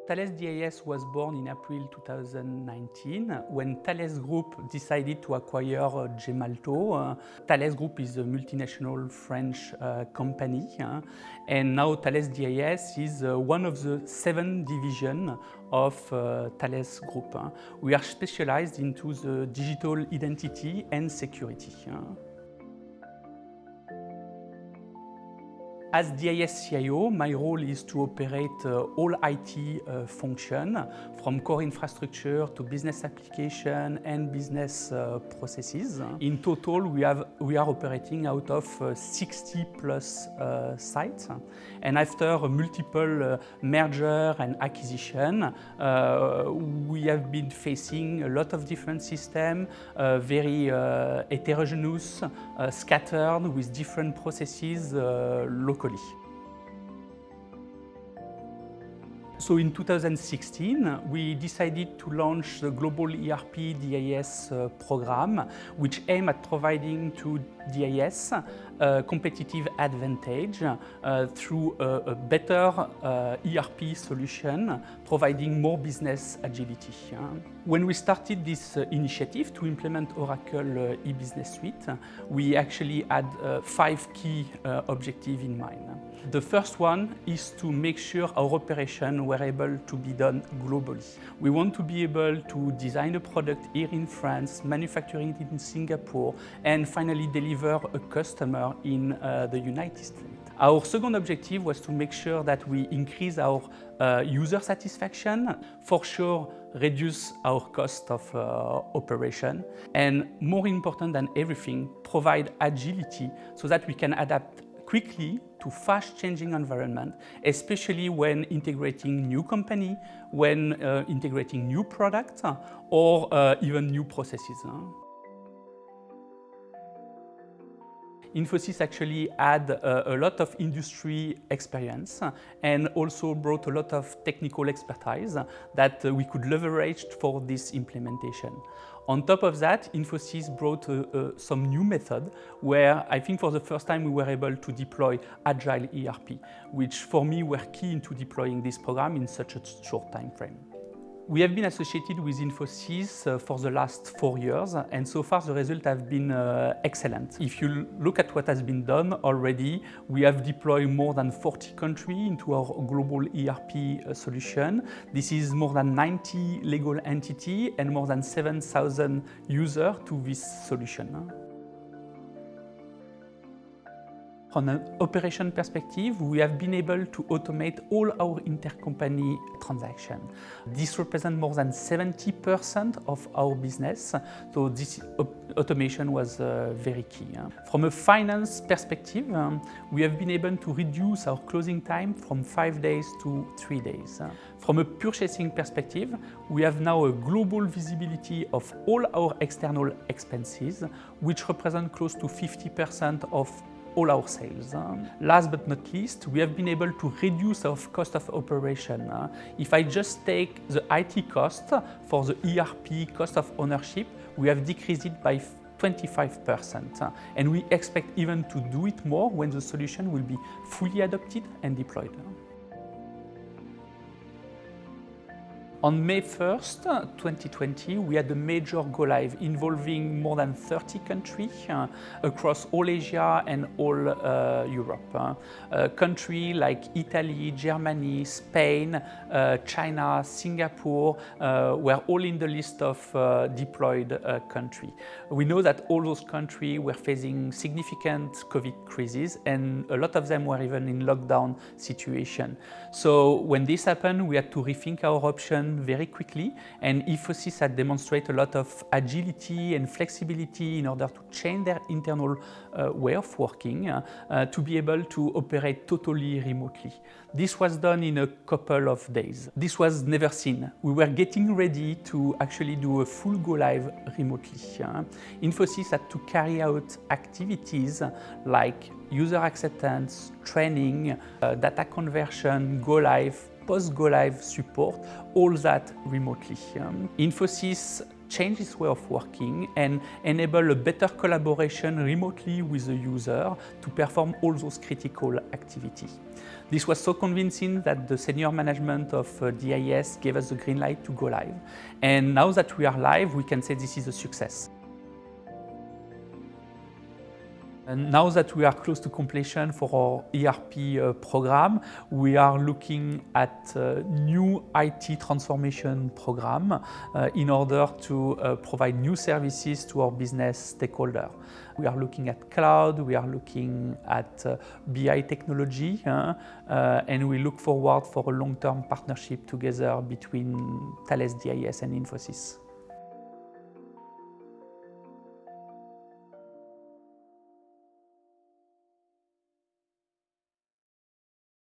Thales DIS was born in April 2019 when Thales Group decided to acquire Gemalto. Thales Group is a multinational French company, and now Thales DIS is one of the 7 divisions of Thales Group. We are specialized into the digital identity and security. As DIS CIO, my role is to operate all IT functions, from core infrastructure to business application and business processes. In total, we are operating out of 60 plus sites. And after multiple merger and acquisition, we have been facing a lot of different systems, very heterogeneous, scattered with different processes locally. So in 2016, we decided to launch the Global ERP DIS program, which aimed at providing to DIS a competitive advantage through a better ERP solution, providing more business agility. When we started this initiative to implement Oracle e-business suite, we actually had 5 key objectives in mind. The first one is to make sure our operations were able to be done globally. We want to be able to design a product here in France, manufacture it in Singapore, and finally deliver a customer in the United States. Our second objective was to make sure that we increase our user satisfaction, for sure reduce our cost of operation, and more important than everything, provide agility so that we can adapt quickly to fast-changing environment, especially when integrating new company, when integrating new products, or even new processes. Infosys actually had a lot of industry experience and also brought a lot of technical expertise that we could leverage for this implementation. On top of that, Infosys brought some new method where I think for the first time we were able to deploy Agile ERP, which for me were key into deploying this program in such a short time frame. We have been associated with Infosys for the last 4 years, and so far the results have been excellent. If you look at what has been done already, we have deployed more than 40 countries into our global ERP solution. This is more than 90 legal entities and more than 7,000 users to this solution. From an operation perspective, we have been able to automate all our intercompany transactions. This represents more than 70% of our business, so this automation was very key. From a finance perspective, we have been able to reduce our closing time from 5 days to 3 days. From a purchasing perspective, we have now a global visibility of all our external expenses, which represent close to 50% of all our sales. Last but not least, we have been able to reduce our cost of operation. If I just take the IT cost for the ERP cost of ownership, we have decreased it by 25%. And we expect even to do it more when the solution will be fully adopted and deployed. On May 1st, 2020, we had a major go-live involving more than 30 countries across all Asia and all Europe. Countries like Italy, Germany, Spain, China, Singapore were all in the list of deployed countries. We know that all those countries were facing significant COVID crises, and a lot of them were even in lockdown situation. So when this happened, we had to rethink our options very quickly, and Infosys had demonstrated a lot of agility and flexibility in order to change their internal way of working to be able to operate totally remotely. This was done in a couple of days. This was never seen. We were getting ready to actually do a full go-live remotely. Infosys had to carry out activities like user acceptance, training, data conversion, go-live, post-go-live support, all that remotely. Infosys change its way of working and enable a better collaboration remotely with the user to perform all those critical activities. This was so convincing that the senior management of DIS gave us the green light to go live. And now that we are live, we can say this is a success. And now that we are close to completion for our ERP program, we are looking at a new IT transformation program in order to provide new services to our business stakeholders. We are looking at cloud, we are looking at BI technology, and we look forward for a long-term partnership together between Thales DIS and Infosys.